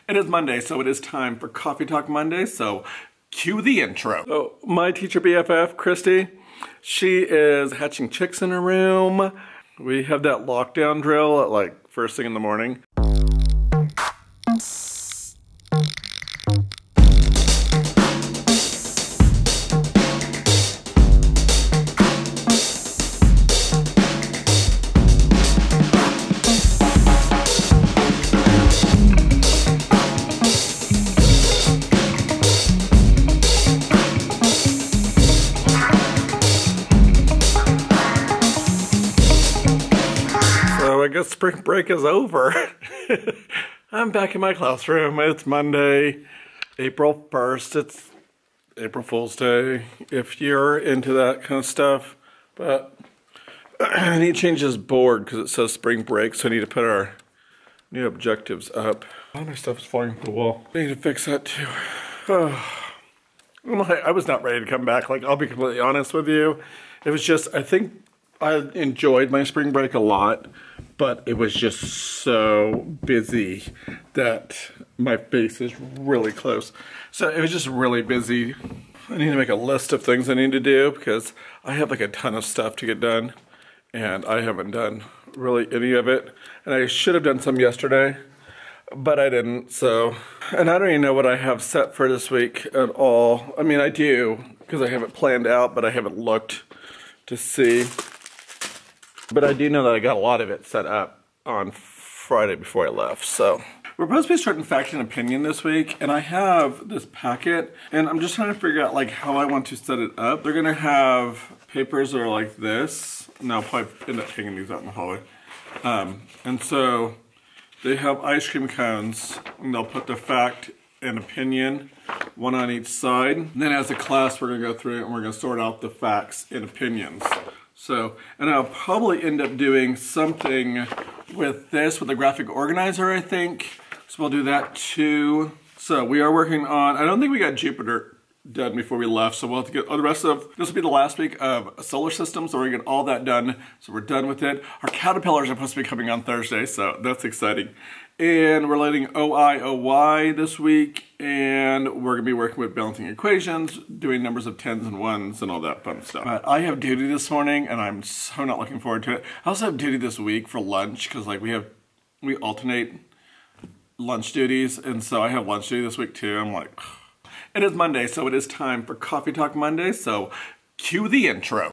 It is Monday, so it is time for Coffee Talk Monday, so cue the intro. So, my teacher BFF, Christy, she is hatching chicks in her room. We have that lockdown drill at like first thing in the morning. I guess spring break is over. I'm back in my classroom. It's Monday, April 1st. It's April Fool's Day, if you're into that kind of stuff. But I need to change this board because it says spring break, so I need to put our new objectives up. All my stuff is falling off the wall. I need to fix that too. I was not ready to come back. Like, I'll be completely honest with you. It was just, I think I enjoyed my spring break a lot, but it was just so busy that my face is really close. So it was just really busy. I need to make a list of things I need to do because I have like a ton of stuff to get done and I haven't done really any of it. And I should have done some yesterday, but I didn't. So, and I don't even know what I have set for this week at all. I mean, I do because I have it planned out, but I haven't looked to see. But I do know that I got a lot of it set up on Friday before I left, so. We're supposed to be starting Fact and Opinion this week, and I have this packet, and I'm just trying to figure out like how I want to set it up. They're gonna have papers that are like this, and I'll probably end up taking these out in the hallway. And so they have ice cream cones, and they'll put the fact and opinion, one on each side. And then as a class, we're gonna go through it and we're gonna sort out the facts and opinions. So, and I'll probably end up doing something with this, with a graphic organizer, I think. So we'll do that too. So we are working on, I don't think we got Jupiter done before we left, so we'll have to get all the rest of, this will be the last week of solar system, so we're gonna get all that done. So we're done with it. Our caterpillars are supposed to be coming on Thursday, so that's exciting. And we're letting OI this week, and we're gonna be working with balancing equations, doing numbers of tens and ones and all that fun stuff. But I have duty this morning and I'm so not looking forward to it. I also have duty this week for lunch because like we alternate lunch duties, and so I have lunch duty this week too. I'm like, it is Monday, so it is time for Coffee Talk Monday, so cue the intro.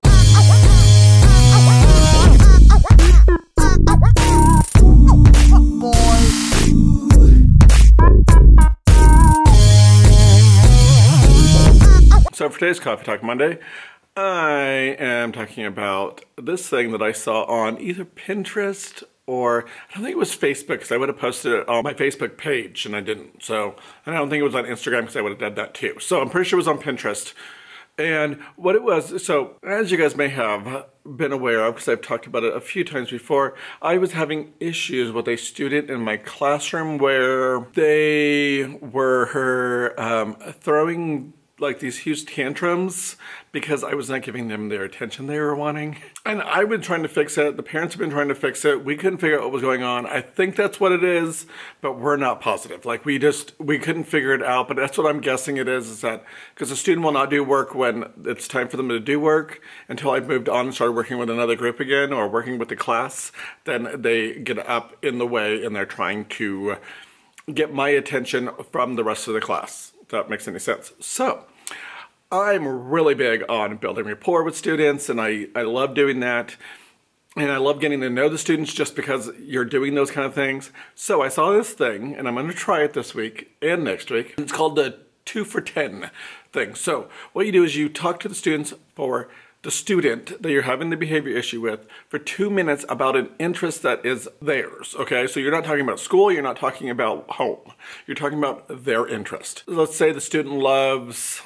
So for today's Coffee Talk Monday, I am talking about this thing that I saw on either Pinterest or I don't think it was Facebook because I would have posted it on my Facebook page and I didn't. So, and I don't think it was on Instagram because I would have done that too. So I'm pretty sure it was on Pinterest. And what it was, so as you guys may have been aware of, because I've talked about it a few times before, I was having issues with a student in my classroom where they were throwing like these huge tantrums because I was not giving them their attention they were wanting. And I've been trying to fix it. The parents have been trying to fix it. We couldn't figure out what was going on. I think that's what it is, but we're not positive. Like we couldn't figure it out, but that's what I'm guessing it is that because the student will not do work when it's time for them to do work until I've moved on and started working with another group again or working with the class, then they get up in the way and they're trying to get my attention from the rest of the class. If that makes any sense. So, I'm really big on building rapport with students and I love doing that. And I love getting to know the students just because you're doing those kind of things. So I saw this thing and I'm gonna try it this week and next week. It's called the 2 for 10 thing. So what you do is you talk to the students for the student that you're having the behavior issue with for 2 minutes about an interest that is theirs, okay? So you're not talking about school, you're not talking about home. You're talking about their interest. Let's say the student loves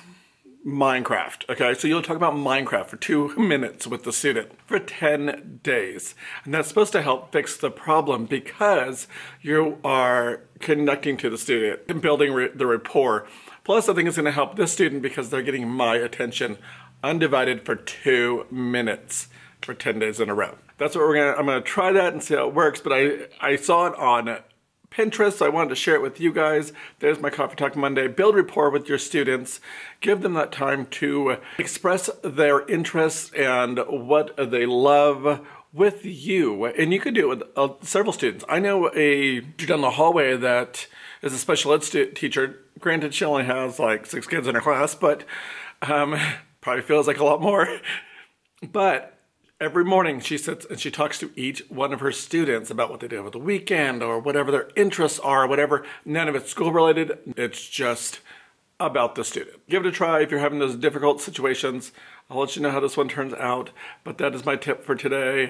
Minecraft, okay? So you'll talk about Minecraft for 2 minutes with the student for 10 days. And that's supposed to help fix the problem because you are connecting to the student and building the rapport. Plus, I think it's gonna help this student because they're getting my attention undivided for 2 minutes for 10 days in a row. That's what I'm gonna try that and see how it works, but I saw it on Pinterest, so I wanted to share it with you guys. There's my Coffee Talk Monday. Build rapport with your students. Give them that time to express their interests and what they love with you. And you could do it with several students. I know a teacher down the hallway that is a special ed teacher. Granted, she only has like 6 kids in her class, but probably feels like a lot more. But every morning she sits and she talks to each one of her students about what they did over the weekend or whatever their interests are, whatever. None of it's school related. It's just about the student. Give it a try if you're having those difficult situations. I'll let you know how this one turns out, but that is my tip for today.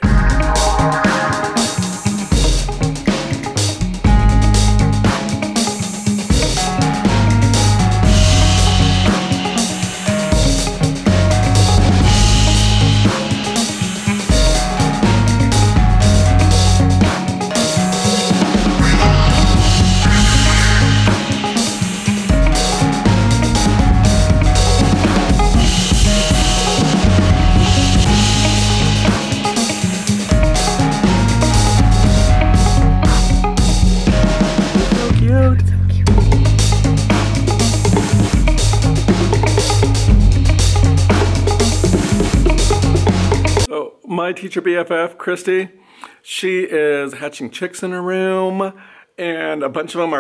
My teacher BFF, Christy, she is hatching chicks in her room, and a bunch of them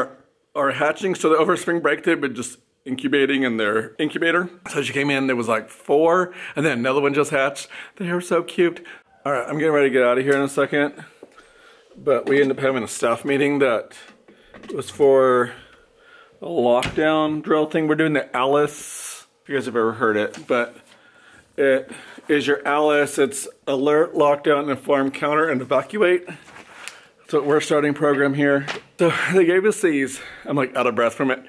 are hatching. So over spring break, they've been just incubating in their incubator. So she came in, there was like 4, and then another one just hatched. They were so cute. All right, I'm getting ready to get out of here in a second, but we ended up having a staff meeting that was for a lockdown drill thing. We're doing the A.L.I.C.E, if you guys have ever heard it, but it is your A.L.I.C.E. It's alert, lockdown, inform, counter, and evacuate. That's what we're starting program here. So they gave us these. I'm like out of breath from it.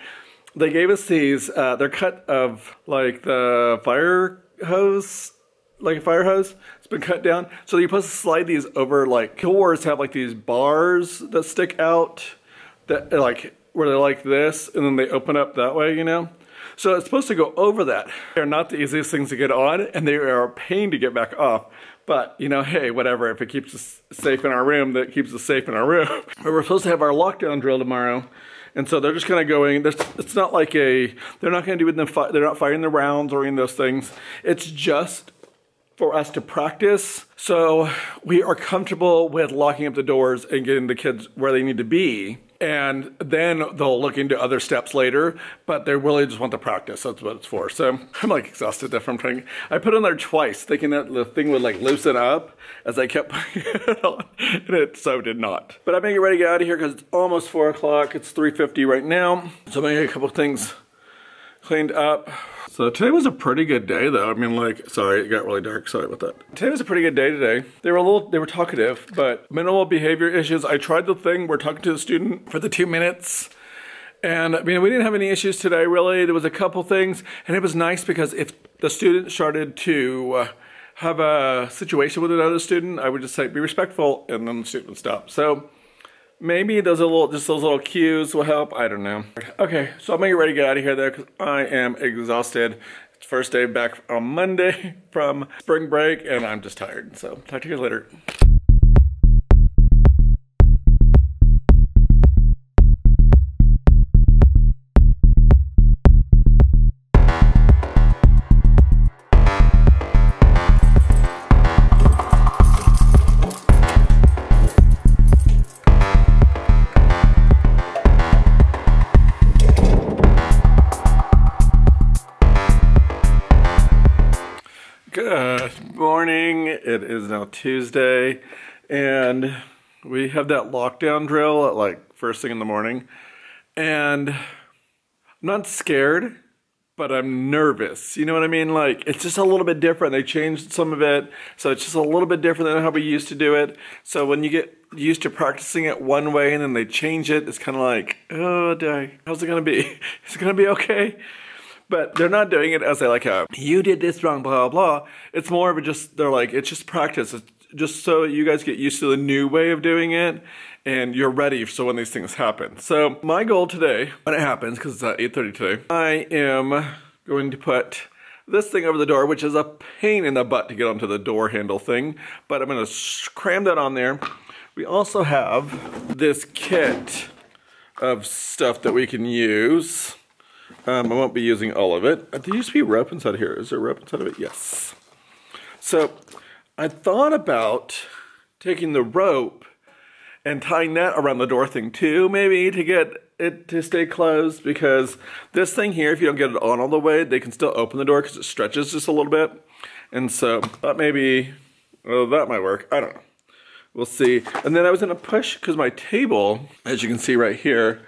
They gave us these. They're cut of like the fire hose, like a fire hose. It's been cut down. So you're supposed to slide these over like doors have like these bars that stick out that are like where they're like this, and then they open up that way, you know? So it's supposed to go over that. They're not the easiest things to get on, and they are a pain to get back off. But, you know, hey, whatever. If it keeps us safe in our room, that keeps us safe in our room. But we're supposed to have our lockdown drill tomorrow. And so they're just kind of going, it's not like they're not going to do it, they're not firing the rounds or any of those things. It's just for us to practice. So we are comfortable with locking up the doors and getting the kids where they need to be. And then they'll look into other steps later, but they really just want the practice. That's what it's for. So I'm like exhausted from trying. I put it on there twice, thinking that the thing would like loosen up as I kept putting it on, and it so did not. But I'm gonna get ready to get out of here because it's almost 4 o'clock. It's 3:50 right now. So I'm gonna get a couple things cleaned up. So today was a pretty good day though. I mean, like, sorry, it got really dark. Sorry about that. Today was a pretty good day today. They were talkative, but minimal behavior issues. I tried the thing, we're talking to the student for the 2 minutes. And I mean, we didn't have any issues today, really. There was a couple things, and it was nice because if the student started to have a situation with another student, I would just say, be respectful, and then the student would stop. So maybe just those little cues will help. I don't know. Okay, so I'm gonna get ready to get out of here there because I am exhausted. It's first day back on Monday from spring break, and I'm just tired. So talk to you later. Good morning. It is now Tuesday, and we have that lockdown drill at like first thing in the morning, and I'm not scared, but I'm nervous. You know what I mean? Like, it's just a little bit different. They changed some of it, so it's just a little bit different than how we used to do it. So when you get used to practicing it one way and then they change it, it's kind of like, oh, how's it gonna be? Is it gonna be okay? But they're not doing it as like you did this wrong, blah, blah, blah. It's more of they're like, it's just practice. It's just so you guys get used to the new way of doing it and you're ready so when these things happen. So my goal today, when it happens, because it's at 8:30 today, I am going to put this thing over the door, which is a pain in the butt to get onto the door handle thing, but I'm gonna cram that on there. We also have this kit of stuff that we can use. I won't be using all of it. There used to be rope inside here. Is there rope inside of it? Yes. So I thought about taking the rope and tying that around the door thing too, maybe, to get it to stay closed, because this thing here, if you don't get it on all the way, they can still open the door because it stretches just a little bit. And so that maybe, well, that might work. I don't know. We'll see. And then I was gonna push, because my table, as you can see right here,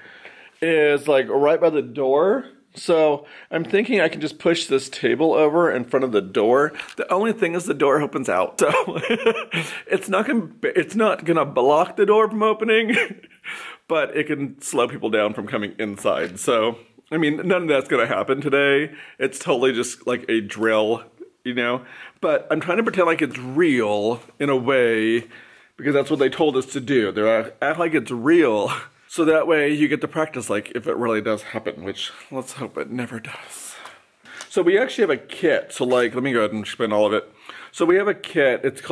is like right by the door. So I'm thinking I can just push this table over in front of the door. The only thing is the door opens out. So it's not gonna block the door from opening, but it can slow people down from coming inside. So, I mean, none of that's gonna happen today. It's totally just like a drill, you know? But I'm trying to pretend like it's real in a way, because that's what they told us to do. They're act like it's real. So that way you get to practice, like, if it really does happen, which let's hope it never does. So we actually have a kit. So like, let me go ahead and explain all of it. So we have a kit. It's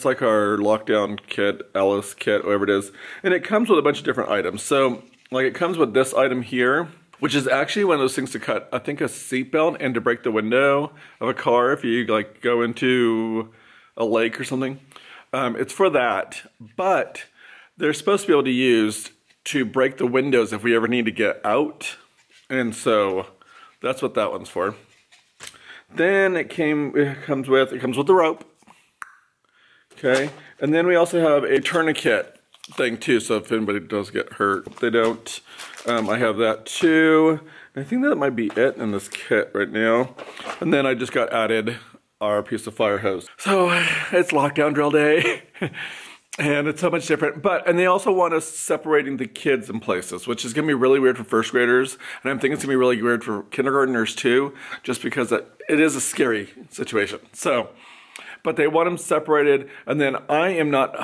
like our lockdown kit, A.L.I.C.E kit, whatever it is. And it comes with a bunch of different items. So like, it comes with this item here, which is actually one of those things to cut, I think, a seatbelt and to break the window of a car if you like go into a lake or something. It's for that, but they're supposed to be able to use to break the windows if we ever need to get out. And so that's what that one's for. Then it comes with the rope. Okay. And then we also have a tourniquet thing too. So if anybody does get hurt, they don't. I have that too. I think that might be it in this kit right now. And then I just got added our piece of fire hose. So it's lockdown drill day. And it's so much different, and they also want us separating the kids in places, which is gonna be really weird for first graders, and I'm thinking it's gonna be really weird for kindergartners too, just because it is a scary situation. So, but they want them separated, and then I am not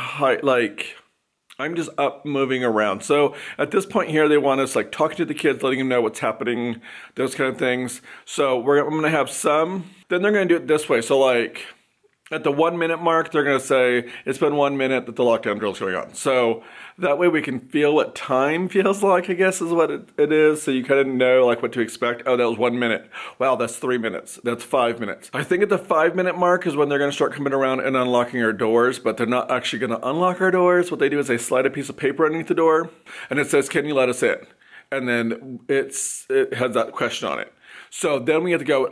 I'm just up moving around. So at this point here, they want us like talking to the kids, letting them know what's happening, those kind of things. So I'm gonna have some, then they're gonna do it this way. So like, at the 1 minute mark, they're gonna say, it's been 1 minute that the lockdown drill is going on. So that way we can feel what time feels like, I guess is what it is. So you kind of know like what to expect. Oh, that was 1 minute. Wow, that's 3 minutes. That's 5 minutes. I think at the 5 minute mark is when they're gonna start coming around and unlocking our doors, but they're not actually gonna unlock our doors. What they do is they slide a piece of paper underneath the door and it says, can you let us in? And then it has that question on it. So then we have to go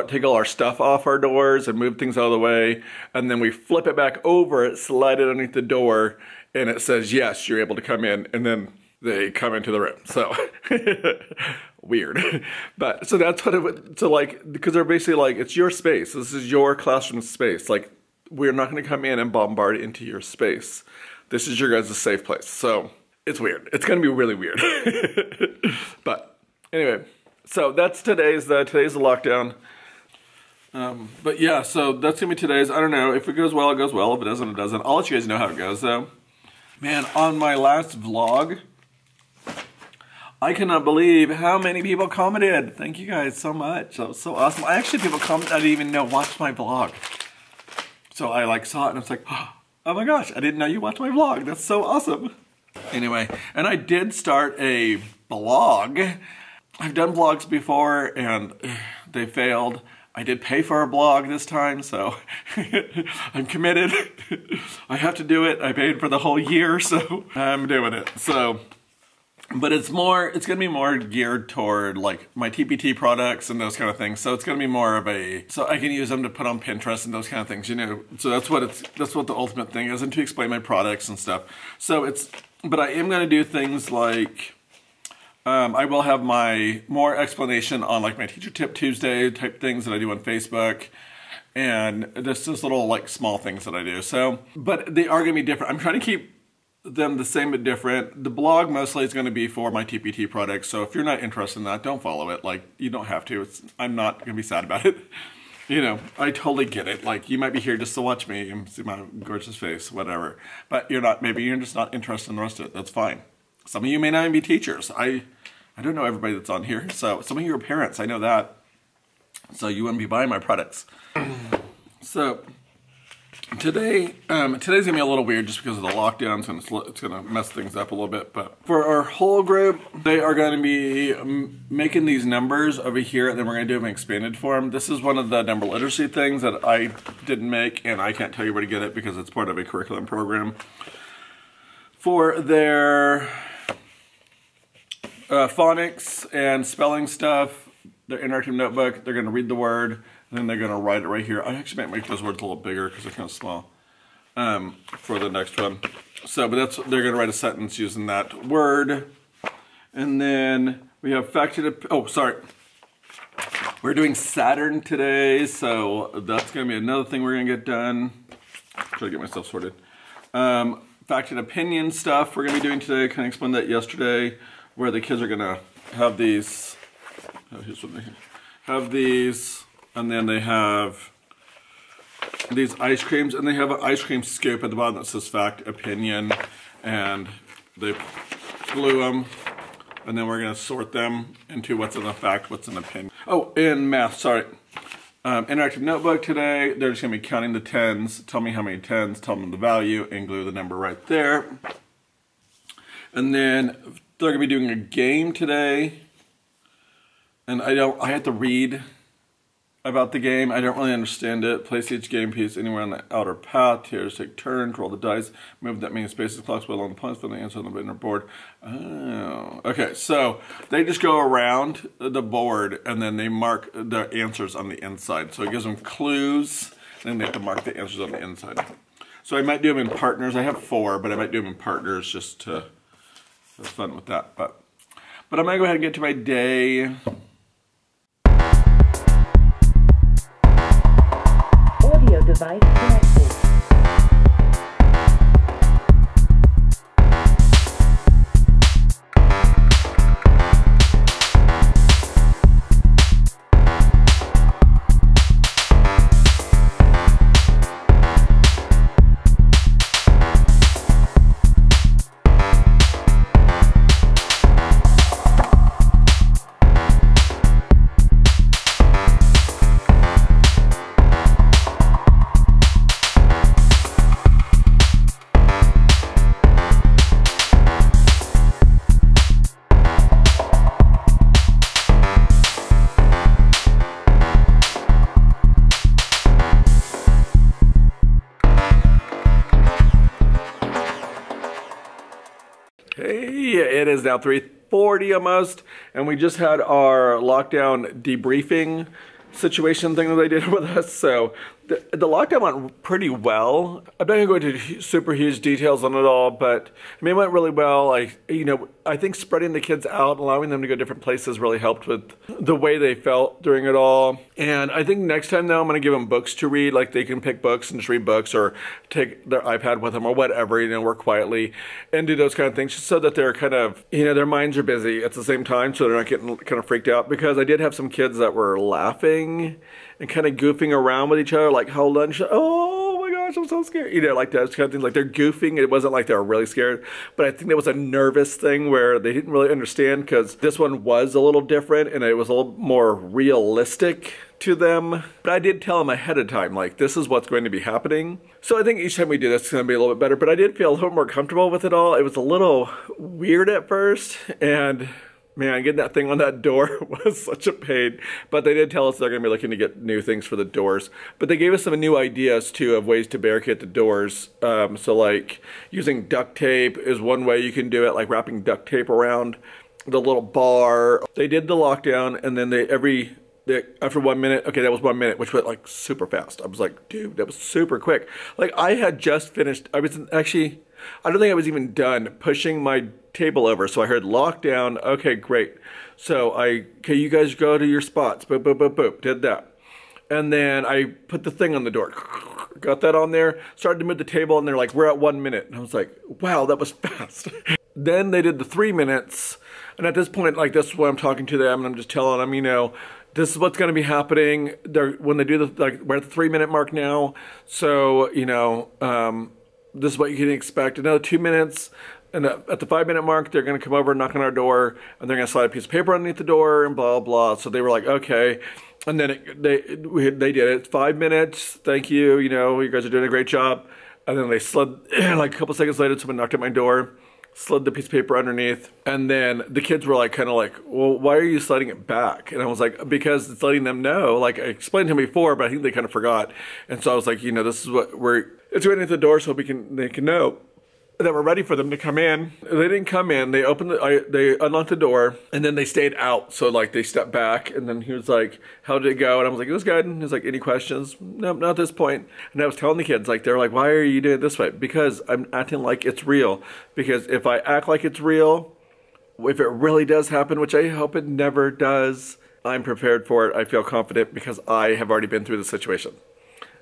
take all our stuff off our doors and move things out of the way. And then we flip it back over, slide it underneath the door, and it says, yes, you're able to come in. And then they come into the room. So weird. But so that's what it would, so like, because they're basically like, it's your space. This is your classroom space. Like, we're not going to come in and bombard into your space. This is your guys' safe place. So it's weird. It's going to be really weird. But anyway. So that's today's the lockdown. But yeah, so that's gonna be today's. I don't know, if it goes well, it goes well. If it doesn't, it doesn't. I'll let you guys know how it goes though. Man, on my last vlog, I cannot believe how many people commented. Thank you guys so much. That was so awesome. I actually, people commented, I didn't even know, watched my vlog. So I like saw it and I was like, oh my gosh, I didn't know you watched my vlog. That's so awesome. Anyway, and I did start a blog. I've done vlogs before and they failed. I did pay for a blog this time, so I'm committed. I have to do it. I paid for the whole year, so I'm doing it. So, but it's gonna be more geared toward like my TPT products and those kind of things. So it's gonna be more of so I can use them to put on Pinterest and those kind of things, you know. So that's what the ultimate thing is, and to explain my products and stuff. So but I am gonna do things like, I will have my more explanation on like my Teacher Tip Tuesday type things that I do on Facebook. And this is little like small things that I do. So, but they are gonna be different. I'm trying to keep them the same but different. The blog mostly is gonna be for my TPT products. So if you're not interested in that, don't follow it. Like, you don't have to. I'm not gonna be sad about it. You know, I totally get it. Like, you might be here just to watch me and see my gorgeous face, whatever. But maybe you're just not interested in the rest of it. That's fine. Some of you may not even be teachers. I don't know everybody that's on here. So some of you are parents, I know that. So you wouldn't be buying my products. So Today, today's gonna be a little weird just because of the lockdowns, and it's gonna mess things up a little bit. But for our whole group, they are gonna be making these numbers over here, and then we're gonna do them in expanded form. This is one of the number literacy things that I didn't make, and I can't tell you where to get it because it's part of a curriculum program. For their phonics and spelling stuff, their interactive notebook, they're gonna read the word, and then they're gonna write it right here. I actually might make those words a little bigger because they're kind of small for the next one. So, but they're gonna write a sentence using that word. And then we have we're doing Saturn today, so that's gonna be another thing we're gonna get done. Try to get myself sorted. Fact and opinion stuff we're gonna be doing today. Kind of explained that yesterday, where the kids are gonna have these. Here's what they have these. And then they have these ice creams, and they have an ice cream scoop at the bottom that says fact, opinion, and they glue them, and then we're gonna sort them into what's in the fact, what's in the opinion. Oh, in math, sorry. Interactive notebook today, they're just gonna be counting the tens, tell me how many tens, tell them the value, and glue the number right there. And then they're gonna be doing a game today, and I have to read about the game. I don't really understand it. Place each game piece anywhere on the outer path. Tiers take turns, roll the dice, move that many spaces, clocks along the points, fill the answer on the inner board. Oh, okay. So they just go around the board and then they mark the answers on the inside. So it gives them clues, and then they have to mark the answers on the inside. So I might do them in partners. I have 4, but I might do them in partners just to have fun with that. But I'm gonna go ahead and get to my day. Device connected. Hey, it is now 3:40 almost, and we just had our lockdown debriefing situation thing that they did with us. So the lockdown went pretty well. I'm not gonna go into super huge details on it all, but I mean, it went really well. I think spreading the kids out, allowing them to go different places really helped with the way they felt during it all. And I think next time though, I'm gonna give them books to read. Like they can pick books and just read books, or take their iPad with them or whatever, work quietly and do those kind of things, just so that they're kind of, their minds are busy at the same time, so they're not getting kind of freaked out. Because I did have some kids that were laughing and kind of goofing around with each other, like how lunch, oh my gosh, I'm so scared. Like that kind of thing. Like they're goofing. It wasn't like they were really scared, but I think there was a nervous thing where they didn't really understand, because this one was a little different and it was a little more realistic to them. But I did tell them ahead of time, like, this is what's going to be happening. So I think each time we do this, it's going to be a little bit better. But I did feel a little more comfortable with it all. It was a little weird at first, and man, getting that thing on that door was such a pain. But they did tell us they're going to be looking to get new things for the doors. But they gave us some new ideas, too, of ways to barricade the doors. So, like, using duct tape is one way you can do it, like wrapping duct tape around the little bar. They did the lockdown, and then after 1 minute, okay, that was 1 minute, which went, like, super fast. I was like, dude, that was super quick. Like, I had just finished, I don't think I was even done pushing my table over. So I heard lockdown. Okay, great. So okay, you guys go to your spots. Boop, boop, boop, boop. Did that. And then I put the thing on the door. Got that on there. Started to move the table, and they're like, we're at 1 minute. And I was like, wow, that was fast. Then they did the 3 minutes. And at this point, like, this is what I'm talking to them, and I'm just telling them, this is what's going to be happening. When they do we're at the 3 minute mark now. So, this is what you can expect. Another 2 minutes. And at the 5-minute mark, they're going to come over, knock on our door, and they're going to slide a piece of paper underneath the door and blah, blah. So they were like, okay. And then they did it. 5 minutes. Thank you. You know, you guys are doing a great job. And then they slid, like a couple seconds later, someone knocked at my door, slid the piece of paper underneath. And then the kids were like, kind of like, well, why are you sliding it back? And I was like, because it's letting them know. Like I explained to them before, but I think they kind of forgot. And so I was like, you know, this is what it's right at the door so they can know that we're ready for them to come in. They didn't come in. They they unlocked the door, and then they stayed out. So like they stepped back, and then he was like, "How did it go?" And I was like, "It was good." And he was like, "Any questions?" "No, not at this point." And I was telling the kids, like, they're like, "Why are you doing it this way?" Because I'm acting like it's real. Because if I act like it's real, if it really does happen, which I hope it never does, I'm prepared for it. I feel confident because I have already been through the situation.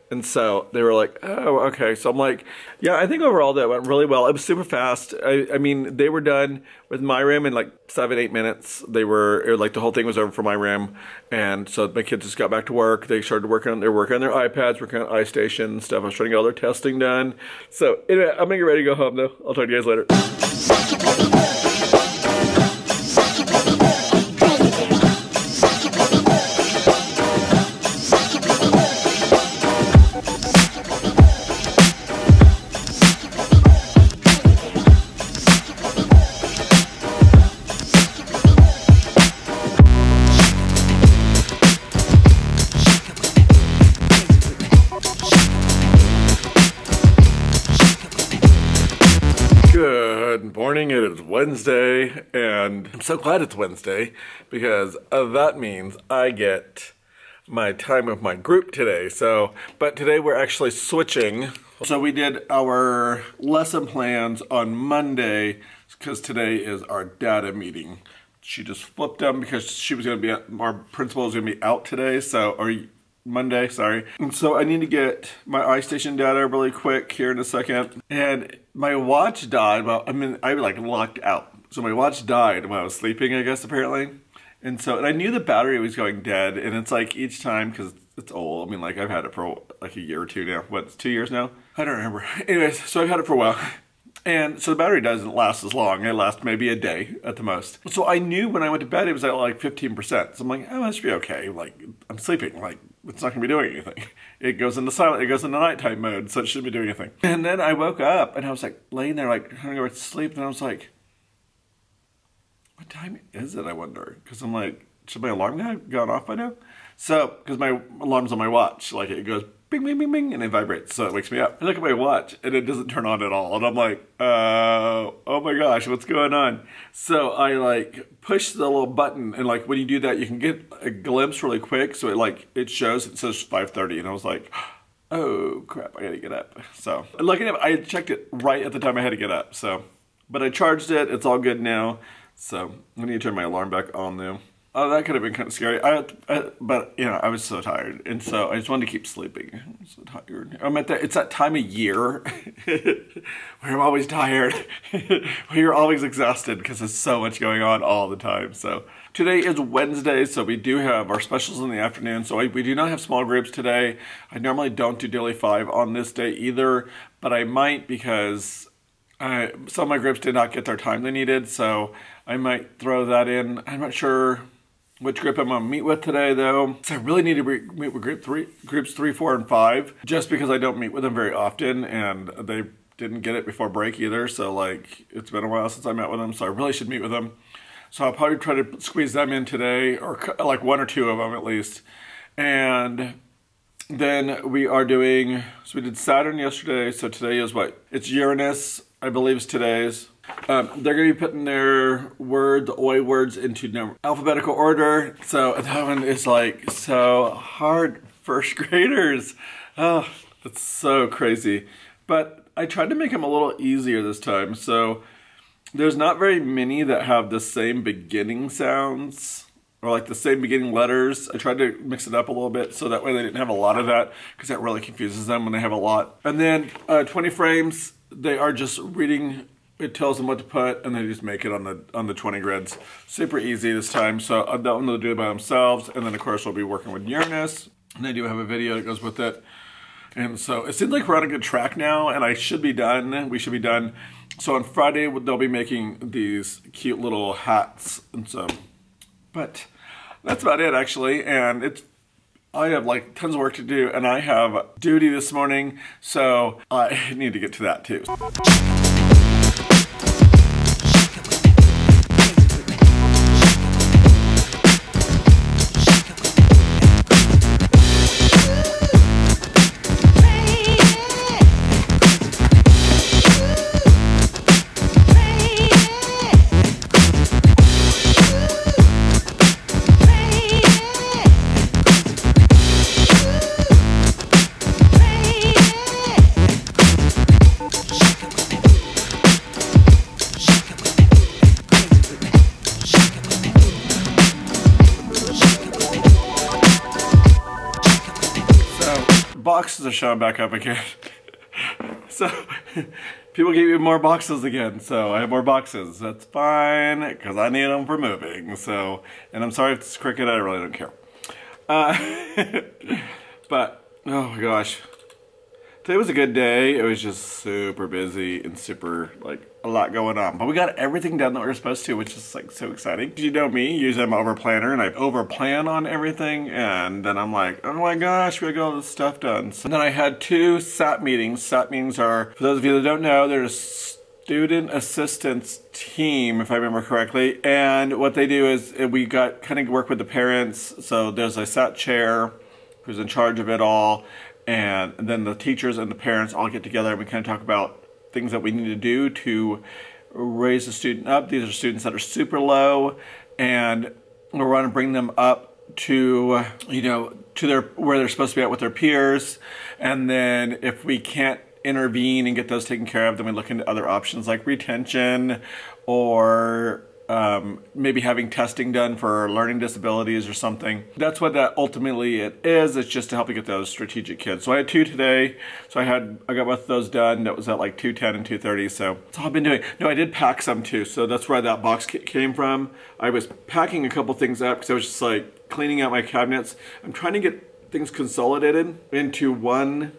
And so they were like, oh, okay. So I'm like, yeah, I think overall that went really well. It was super fast. I mean, they were done with my room in like 7-8 minutes. They were, like the whole thing was over for my room. And so my kids just got back to work. They started working on their iPads, working on iStation and stuff. I was trying to get all their testing done. So anyway, I'm gonna get ready to go home though. I'll talk to you guys later. Good morning, it is Wednesday, and I'm so glad it's Wednesday because that means I get my time with my group today. But today we're actually switching. So we did our lesson plans on Monday because today is our data meeting. She just flipped them because she was going to be, our principal was going to be out today, or Monday, sorry. And so I need to get my iStation data really quick here in a second. And my watch died. Well, I mean, I like locked out. So my watch died while I was sleeping, I guess, apparently. And I knew the battery was going dead. And it's like each time, because it's old. I mean, like I've had it for like a year or two now. What, 2 years now? I don't remember. Anyways, so I've had it for a while. And so the battery doesn't last as long. It lasts maybe a day at the most. So I knew when I went to bed, it was at like 15%. So I'm like, oh, that should be okay. Like, I'm sleeping. Like, it's not going to be doing anything. It goes into silent. It goes into nighttime mode, so it shouldn't be doing anything. And then I woke up, and I was like laying there, like trying to go to sleep. And I was like, what time is it, I wonder? Because I'm like, should my alarm have gone off by now? So, because my alarm's on my watch. Like, it goes bing, bing, bing, bing, and it vibrates, so it wakes me up. I look at my watch, and it doesn't turn on at all. And I'm like, oh my gosh, what's going on? So I like push the little button, and like when you do that, you can get a glimpse really quick. So it says 5:30, and I was like, oh crap, I gotta get up. So looking at it, I checked it right at the time I had to get up. So, but I charged it, it's all good now. So I need to turn my alarm back on though. Oh, that could have been kind of scary. But, you know, I was so tired. And so I just wanted to keep sleeping. I'm so tired. It's that time of year where I'm always tired. Where you're always exhausted because there's so much going on all the time. So today is Wednesday, so we do have our specials in the afternoon. So we do not have small groups today. I normally don't do Daily 5 on this day either. But I might because some of my groups did not get their time they needed. So I might throw that in. I'm not sure which group I'm going to meet with today, though. So I really need to meet with groups 3, 4, and 5, just because I don't meet with them very often, and they didn't get it before break either. So, like, it's been a while since I met with them, so I really should meet with them. So I'll probably try to squeeze them in today, or like 1 or 2 of them at least. And then we are doing, so we did Saturn yesterday, so today is what? It's Uranus, I believe is today's. They're going to be putting their the OI words into alphabetical order. So that one is like so hard, first graders. Oh, that's so crazy. But I tried to make them a little easier this time. So there's not very many that have the same beginning sounds or like the same beginning letters. I tried to mix it up a little bit so that way they didn't have a lot of that, because that really confuses them when they have a lot. And then 20 frames, they are just reading. It tells them what to put, and they just make it on the 20 grids. Super easy this time. So that one they'll do it by themselves, and then of course we'll be working with Uranus, and they do have a video that goes with it. And so it seems like we're on a good track now, and I should be done. We should be done. So on Friday, they'll be making these cute little hats. And so, but that's about it actually. And I have like tons of work to do, and I have duty this morning, so I need to get to that too. Boxes are showing back up again. So people give you more boxes again, so I have more boxes. That's fine, because I need them for moving. So, and I'm sorry if it's cricket, I really don't care. But, oh my gosh. Today was a good day. It was just super busy and super, like, a lot going on. But we got everything done that we were supposed to, which is, like, so exciting. You know me, usually I'm an over-planner, and I over-plan on everything, and then I'm like, oh my gosh, we gotta get all this stuff done. So then I had 2 SAT meetings. SAT meetings are, for those of you that don't know, they're a student assistance team, if I remember correctly. And what they do is, we got kind of work with the parents. So there's a SAT chair who's in charge of it all. And then the teachers and the parents all get together and we kind of talk about things that we need to do to raise the student up. These are students that are super low, and we're going to bring them up to, you know, to where they're supposed to be at with their peers. And then if we can't intervene and get those taken care of, then we look into other options like retention or maybe having testing done for learning disabilities or something. That's what that ultimately it is. It's just to help you get those strategic kids. So I had 2 today. So I got both of those done. That was at like 2:10 and 2:30. So that's all I've been doing. No, I did pack some too. So that's where that box came from. I was packing a couple things up because I was just like cleaning out my cabinets. I'm trying to get things consolidated into one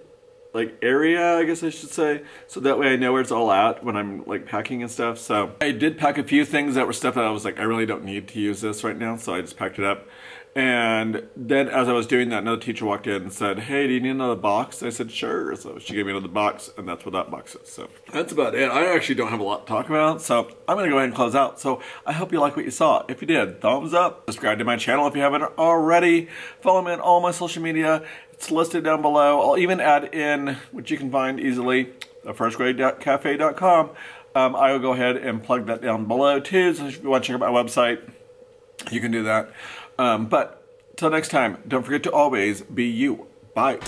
like area, I guess I should say, so that way I know where it's all at when I'm like packing and stuff. So I did pack a few things that were stuff that I was like, I really don't need to use this right now, so I just packed it up. And then as I was doing that, another teacher walked in and said, hey, do you need another box? I said, sure. So she gave me another box, and that's what that box is. So that's about it. I actually don't have a lot to talk about, so I'm gonna go ahead and close out. So I hope you like what you saw. If you did, thumbs up. Subscribe to my channel if you haven't already. Follow me on all my social media. It's listed down below. I'll even add in, which you can find easily, thefirstgradecafe.com. I will go ahead and plug that down below too. So if you want to check out my website, you can do that. But till next time, don't forget to always be you. Bye.